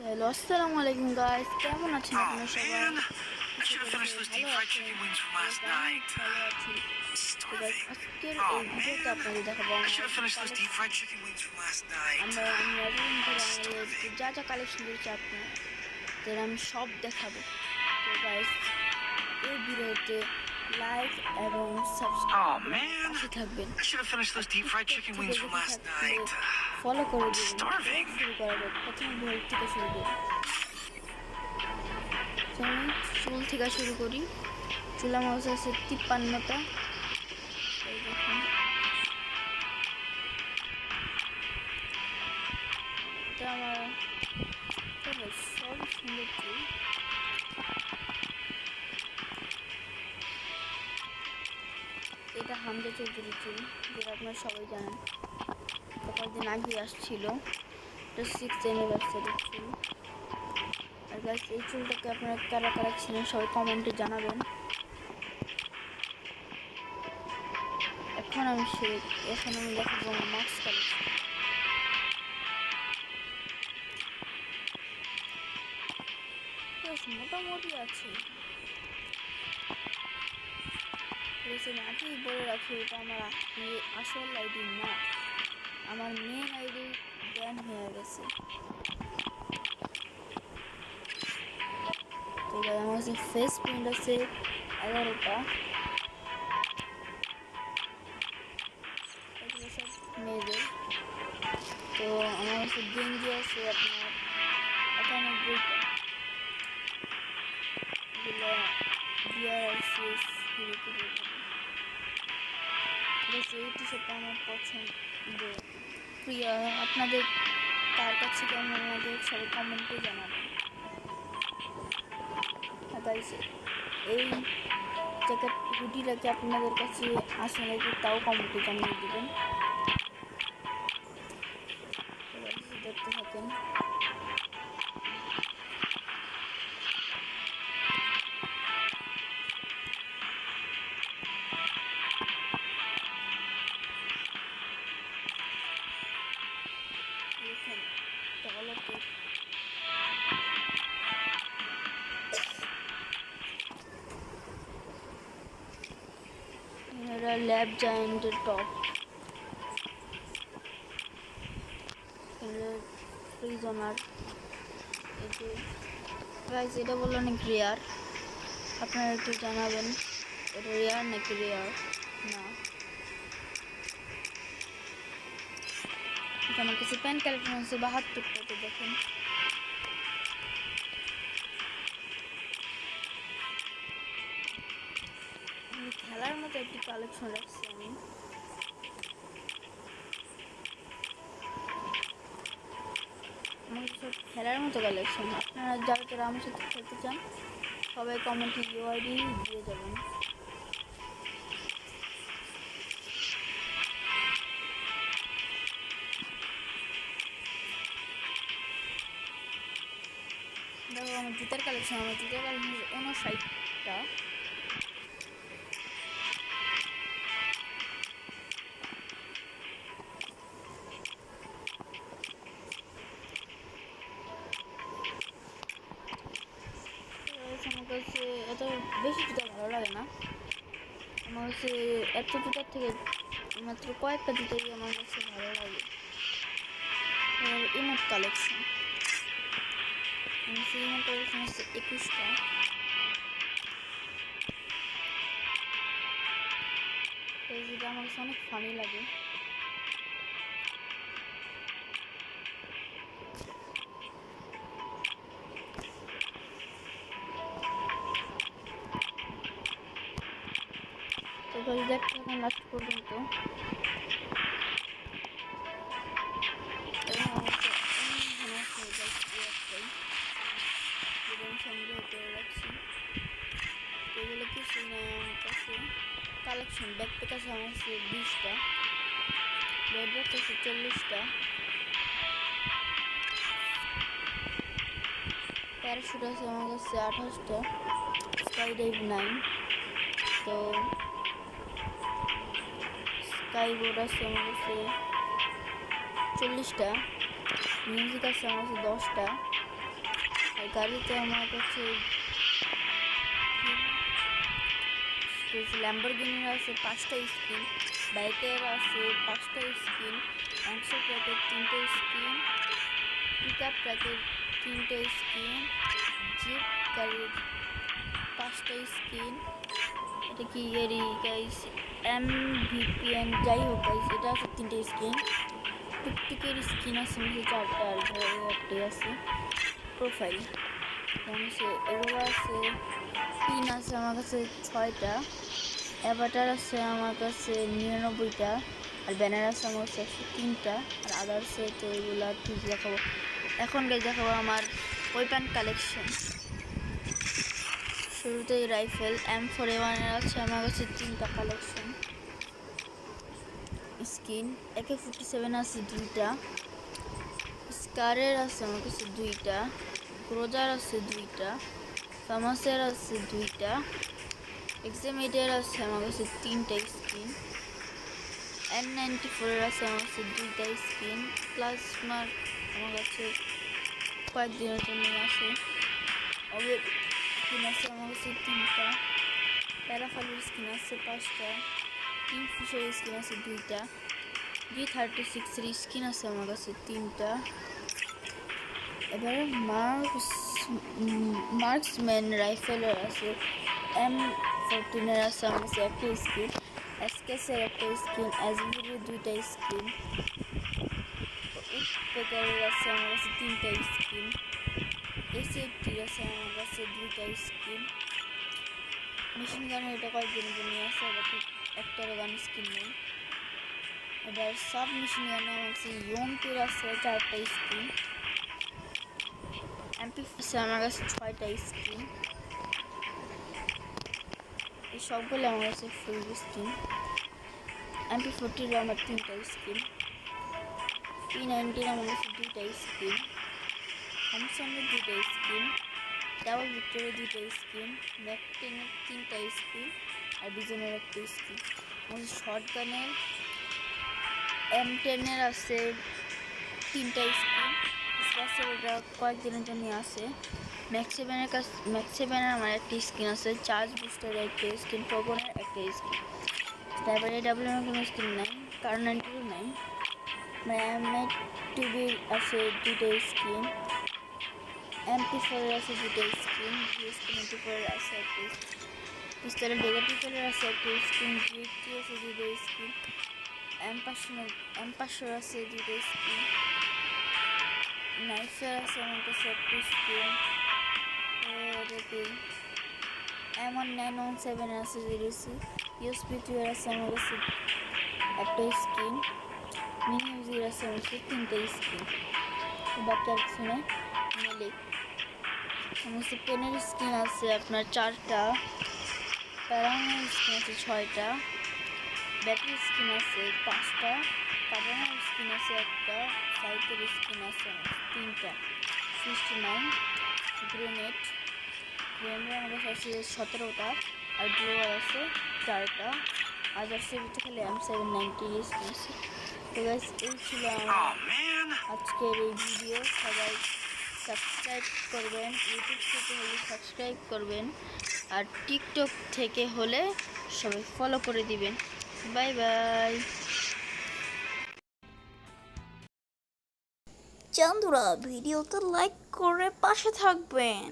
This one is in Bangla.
হ্যালো, আসসালামু আলাইকুম গাইস, কেমন আছেন Oh আপনারা সবাই? man, I Asha should have করি finished সবাই those deep ভালো fried আছেন। chicken wings from তো last আমিও night. ভালো আছি। তো গাইস Starving. আজকের Oh এই ভিডিওতে man, আপনাদের দেখাবো I should আমার have finished those deep collection. fried chicken wings from last night. আমি এতদিন ধরে আমাদের Starving. যা যা কালেকশন করেছি আপনাদের আমি সব দেখাবো। তো গাইস এই ভিডিওতে লাইক এবং সাবস্ক্রাইব Oh করে আমার man, পাশে থাকবেন। I should have finished আর those deep fried TikTok chicken থেকে wings from দেখে last থাকলে night. ফলো করে দিবেন। তো Starving. শুরু করা যাক, প্রথমে ভোর থেকে শুরু করি। চলুন চুল থেকে শুরু করি। চুল আমার কাছে আছে 53টা। এই দেখুন, এটা আমার সবই সুন্দর চুল। এটা হামজা চৌধুরী চুল, যেটা আপনারা সবাই জানেন, কয়েকদিন আগে আসছিল। এটা 6th অ্যানিভার্সারির চুল। আর গাছ এই চুলটাকে আপনারা কারা কারা ছিলেন সবাই কমেন্টে জানাবেন। এখন আমি দেখাবো আমার মাস্ক কালেকশন। মোটামুটি আছে। আগেই বলে রাখি, এটা আমার আসল আইডি না, আমার মেন আইডি ব্যান হয়ে গেছে। তো আমার কাছে ফেস প্রিন্ট আছে 11টা। এগুলো সব মেয়েদের। তো আমার কাছে গেঞ্জি আছে আপনার 98টা। এগুলো ডিআরসিএস এই টি শার্টটা আমার পছন্দ। প্রিয় আপনাদের কার কাছে কেমন আমাদের সবাই কমেন্টে জানাবেন। এই জ্যাকেট হুডিটাকে আপনাদের কাছে আসে নাকি তাও কমেন্টে জানিয়ে দেবেন। দেখতে থাকেন। এরা ল্যাব জায়ান্টের টপ, প্রিজনার। গাইস এটা বললো নাকি রেয়ার, আপনারা একটু জানাবেন এটা রেয়ার নাকি রেয়ার না। আমার কাছে প্যান কালেকশন আছে 72টাতে। দেখেন খেলার মতো একটি কালেকশন রাখছি আমি। আমার সব খেলার মতো কালেকশন। আপনারা যারা যারা আমার সাথে খেলতে চান সবাই কমেন্টে ইউআইডি দিয়ে যাবেন। দেখো আমার জুতার কালেকশন 59টা। আমার কাছে এত বেশি জুতা ভালো লাগে না। আমার কাছে এত জুতার থেকে মাত্র কয়েকটা জুতাই আমার কাছে ভালো লাগে। ইমোট কালেকশন, ইমোট কালেকশন হচ্ছে 21টা। যেটা আমার কাছে অনেক ফানি লাগে। তো গাইস দেখতে থাকুন লাস্ট পর্যন্ত। সংগ্রহ করে রাখছি এগুলো কিছুই নাই আমার কাছে। কালেকশন ব্যাকপ্যাক আছে আমার কাছে 20টা, ব্যাকপ্যাক আছে 40টা, প্যারাশুট আছে আমার কাছে 28টা, স্কাই ডাইভ নাই, তো স্কাই বোর্ড আছে আমার কাছে 40টা, মিউজিক আছে আমার কাছে 10টা, আর গাড়িতে আমার কাছে ল্যাম্বরগিনির আছে 5টা স্কিন, বাইকের আছে 5টা স্কিন, অ্যাংসো ট্র্যাকের 3টে স্কিন, পিক আপ ট্র্যাকের 3টে স্কিন, জিপ গাড়ির 5টা স্কিন। এটা কি এরই গাইস MVPN, যাই হোক গাইস, এটা আছে 3টে স্কিন। টুকটুকের স্কিন আছে মধ্যে 4টা, আর একটাই আছে প্রোফাইল। এগুলো আছে পিন আছে আমার কাছে 6টা, অ্যাভাটার আছে আমার কাছে 99টা, আর ব্যানার আছে আমার কাছে 103টা, আর আদার্সে তো এগুলো ঠিক দেখাবো। এখন গাইস দেখাবো আমার ওয়েপন কালেকশন। শুরুতেই রাইফেল M4A1 এর আছে আমার কাছে 3টা কালেকশন। স্কিন AK-47 আছে 2টা, স্কারের আছে আমার কাছে 2টা, গ্রোজার আছে 2টা, ফামাসের আছে 2টা, এক্সামিটের আছে আমার কাছে 3টা স্কিন, N94 এর আছে আমার কাছে 2টা স্কিন, প্লাজমার আমার কাছে কয়েকদিনের জন্য আছে, অবের স্কিন আছে আমার কাছে 3টা, প্যারাফালের স্কিন আছে 5টা, কিংফিশার স্কিন আছে 2টা, G36 এর স্কিন আছে আমার কাছে 3টা। এবারে মার্কসম্যান রাইফেলের আছে M14 এর আছে আমার কাছে 1টা স্কিন, SKS-এর 1টা স্কিন, SVD-র 2টা স্কিন, উডপেকারের আছে আমার কাছে 3টা স্কিন, AC-80-র আছে আমার কাছে 2টা স্কিন, মেশিন গানের এটা কয়েকদিনের জন্য আছে, আবার ঠিক একটারও গান স্কিন নেই। এবার সাব মেশিন গানে আমার কাছে ইয়ংকের আছে 4টা স্কিন, MP আমার কাছে 6টা স্কিন, এই সবগুলো আমার কাছে ফুল স্কিন। MP40 আমার 3টা স্কিন, P90 আমার কাছে 2টা স্কিন, থমসনের 2টা স্কিন, ডাবল ভিক্টরের 2টা স্কিন, ম্যাক-10-এর 3টা স্কিন, আর বিজনের 1টা স্কিন। আমার শর্ট গানের M10-এর আছে 3টা স্কিন, স্পাসের এটা কয়েকদিনের জন্য আছে, ম্যাক্স7-এর আমার 1টা স্কিন আছে, চার্জ বুস্টারের 1টা স্কিন, পবনের 1টা স্কিন, তারপরে ডাবলের কোনো স্কিন নাই, কারণ 92 নাই, M2-র আছে 2টা স্কিন, MP4-এর আছে 2টা স্কিন, GSP-94-এর আছে 1টা স্কিন, পিস্তলের ডেগাটিকেলের আছে 1টা স্কিন, GT আছে 2টা স্কিন, M500-এর আছে 2টা স্কিন, নাইফের আছে আমার কাছে 1টা স্কিন, M1917-এর আছে 0 USB-2-এর আছে আমার কাছে 1টা স্কিন, মিনি ইউজির আছে আমার কাছে 3টা স্কিন, বাকি আর কিছু নেই। মেলিক আমার কাছে পেনের স্কিন আছে আপনার 4টা, প্যারানের স্কিন আছে 6টা, ব্যাটারি স্কিন আছে 5টা, কার্বনের স্কিন আছে 1টা, সাইকের স্কিন আছে 3টা, 69 গ্রেনেড আমার কাছে আছে 17টা, আর গ্লোয়ার আছে 4টা, আদার্সের ভিতরে খালি M790 স্কিন আছে। তো গাইস এই ছিল আমার আজকের এই ভিডিও। সবাই সাবস্ক্রাইব করবেন, ইউটিউব থেকে হলে সাবস্ক্রাইব করবেন, আর টিকটক থেকে হলে সবাই ফলো করে দিবেন। Bye bye. বন্ধুরা ভিডিওতে লাইক করে পাশে থাকবেন।